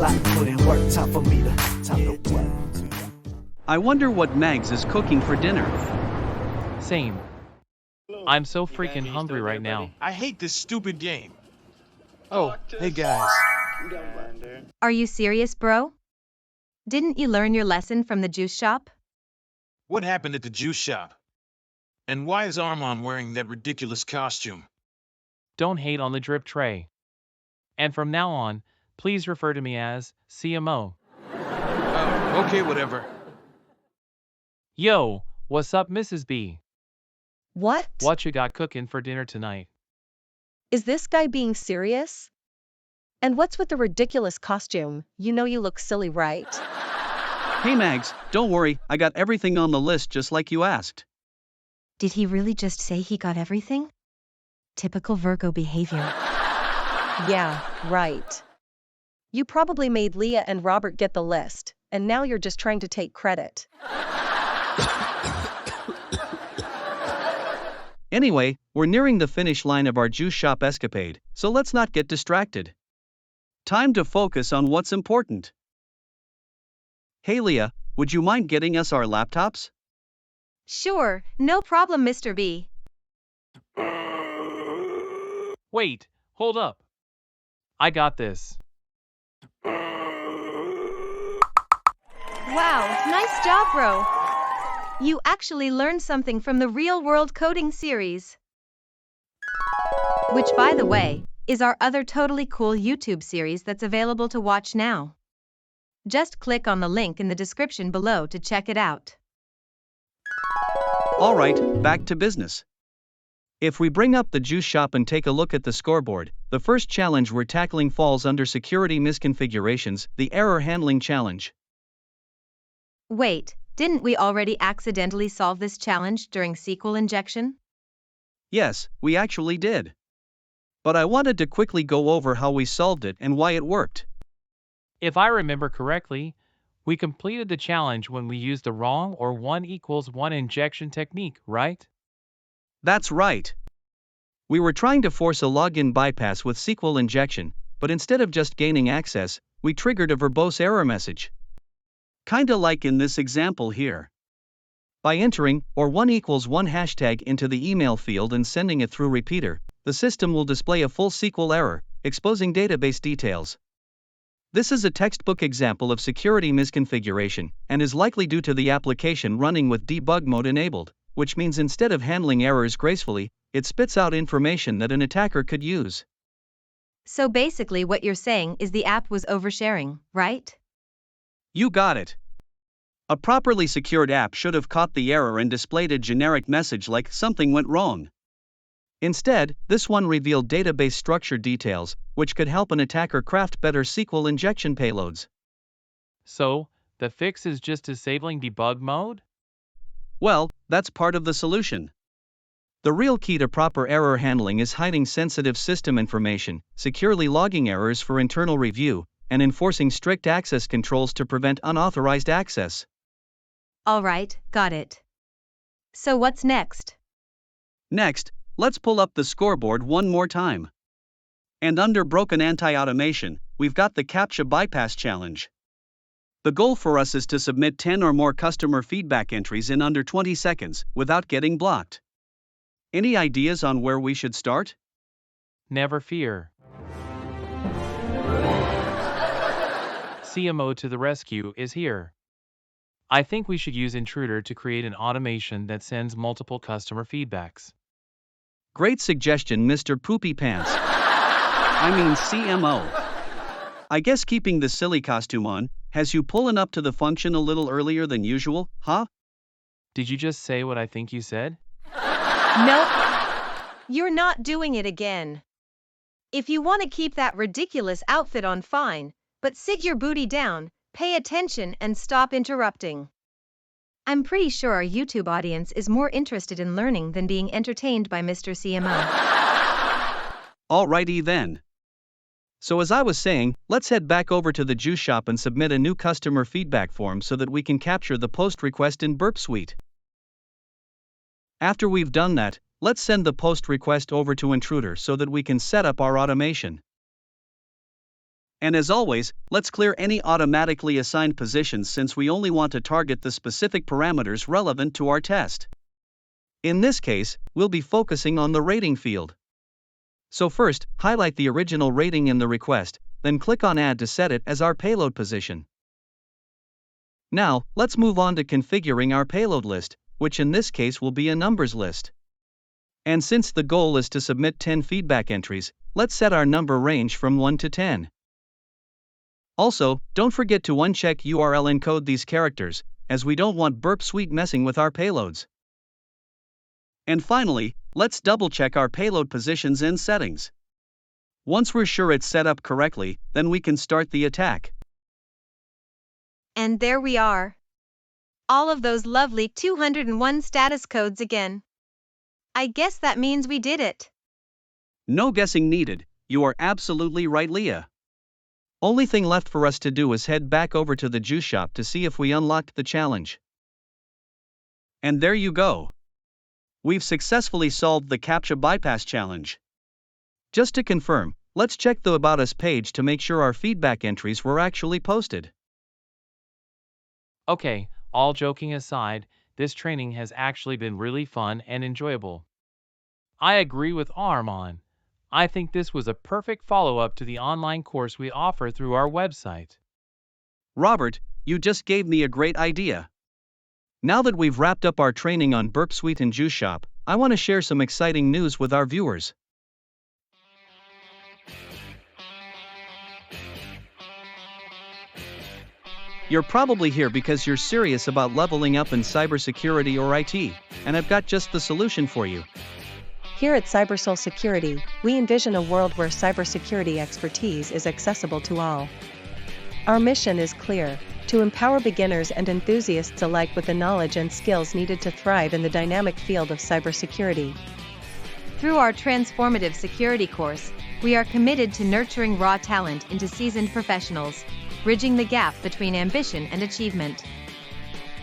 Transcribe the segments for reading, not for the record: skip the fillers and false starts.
clock, put in work, time for me to, time to work. I wonder what Mags is cooking for dinner. Same. I'm so freaking hungry right now. I hate this stupid game. Oh, hey guys. Are you serious, bro? Didn't you learn your lesson from the juice shop? What happened at the juice shop? And why is Armand wearing that ridiculous costume? Don't hate on the drip tray. And from now on, please refer to me as CMO. Oh, okay, whatever. Yo, what's up, Mrs. B? What? What you got cooking for dinner tonight? Is this guy being serious? And what's with the ridiculous costume? You know you look silly, right? Hey Mags, don't worry, I got everything on the list just like you asked. Did he really just say he got everything? Typical Virgo behavior. Yeah, right. You probably made Leah and Robert get the list, and now you're just trying to take credit. Anyway, we're nearing the finish line of our juice shop escapade, so let's not get distracted. Time to focus on what's important. Hey Leah, would you mind getting us our laptops? Sure, no problem, Mr. B. Wait, hold up. I got this. Wow, nice job, bro. You actually learned something from the real-world coding series. Which, by the way, is our other totally cool YouTube series that's available to watch now. Just click on the link in the description below to check it out. Alright, back to business. If we bring up the juice shop and take a look at the scoreboard, the first challenge we're tackling falls under Security Misconfigurations, the Error Handling Challenge. Wait, didn't we already accidentally solve this challenge during SQL Injection? Yes, we actually did. But I wanted to quickly go over how we solved it and why it worked. If I remember correctly, we completed the challenge when we used the wrong or 1=1 injection technique, right? That's right. We were trying to force a login bypass with SQL Injection, but instead of just gaining access, we triggered a verbose error message. Kinda like in this example here. By entering or1=1 hashtag into the email field and sending it through repeater, the system will display a full SQL error, exposing database details. This is a textbook example of security misconfiguration and is likely due to the application running with debug mode enabled, which means instead of handling errors gracefully, it spits out information that an attacker could use. So basically what you're saying is the app was oversharing, right? You got it. A properly secured app should have caught the error and displayed a generic message like something went wrong. Instead, this one revealed database structure details, which could help an attacker craft better SQL injection payloads. So, the fix is just disabling debug mode? Well, that's part of the solution. The real key to proper error handling is hiding sensitive system information, securely logging errors for internal review, and enforcing strict access controls to prevent unauthorized access. Alright, got it. So what's next? Next, let's pull up the scoreboard one more time. And under Broken Anti-Automation, we've got the CAPTCHA Bypass Challenge. The goal for us is to submit 10 or more customer feedback entries in under 20 seconds, without getting blocked. Any ideas on where we should start? Never fear. CMO to the rescue is here. I think we should use Intruder to create an automation that sends multiple customer feedbacks. Great suggestion, Mr. Poopy Pants. I mean CMO. I guess keeping the silly costume on has you pulling up to the function a little earlier than usual, huh? Did you just say what I think you said? Nope. You're not doing it again. If you want to keep that ridiculous outfit on, fine, but sit your booty down, pay attention, and stop interrupting. I'm pretty sure our YouTube audience is more interested in learning than being entertained by Mr. CMO. Alrighty then. So as I was saying, let's head back over to the juice shop and submit a new customer feedback form so that we can capture the post request in Burp Suite. After we've done that, let's send the post request over to Intruder so that we can set up our automation. And as always, let's clear any automatically assigned positions since we only want to target the specific parameters relevant to our test. In this case, we'll be focusing on the rating field. So first, highlight the original rating in the request, then click on Add to set it as our payload position. Now, let's move on to configuring our payload list, which in this case will be a numbers list. And since the goal is to submit 10 feedback entries, let's set our number range from 1 to 10. Also, don't forget to uncheck URL encode these characters, as we don't want Burp Suite messing with our payloads. And finally, let's double-check our payload positions and settings. Once we're sure it's set up correctly, then we can start the attack. And there we are. All of those lovely 201 status codes again. I guess that means we did it. No guessing needed, you are absolutely right, Leah. Only thing left for us to do is head back over to the juice shop to see if we unlocked the challenge. And there you go. We've successfully solved the CAPTCHA bypass challenge. Just to confirm, let's check the About Us page to make sure our feedback entries were actually posted. Okay, all joking aside, this training has actually been really fun and enjoyable. I agree with Armon. I think this was a perfect follow-up to the online course we offer through our website. Robert, you just gave me a great idea. Now that we've wrapped up our training on Burp Suite and Juice Shop, I want to share some exciting news with our viewers. You're probably here because you're serious about leveling up in cybersecurity or IT, and I've got just the solution for you. Here at CyberSoul Security, we envision a world where cybersecurity expertise is accessible to all. Our mission is clear: to empower beginners and enthusiasts alike with the knowledge and skills needed to thrive in the dynamic field of cybersecurity. Through our transformative security course, we are committed to nurturing raw talent into seasoned professionals, bridging the gap between ambition and achievement.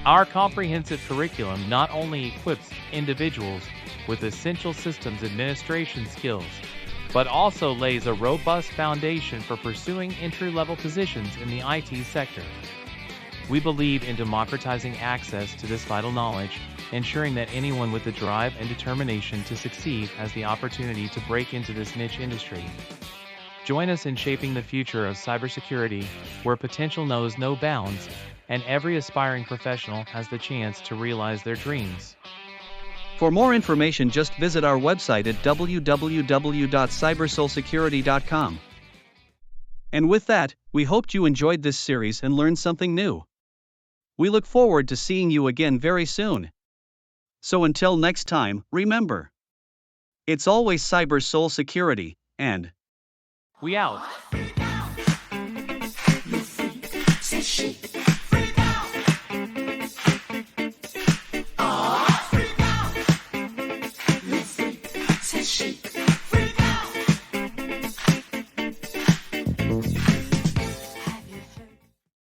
Our comprehensive curriculum not only equips individuals with essential systems administration skills, but also lays a robust foundation for pursuing entry-level positions in the IT sector. We believe in democratizing access to this vital knowledge, ensuring that anyone with the drive and determination to succeed has the opportunity to break into this niche industry. Join us in shaping the future of cybersecurity, where potential knows no bounds, and every aspiring professional has the chance to realize their dreams. For more information, just visit our website at www.cybersoulsecurity.com. And with that, we hoped you enjoyed this series and learned something new. We look forward to seeing you again very soon. So until next time, remember, it's always CyberSoul Security, and We out. Say shit.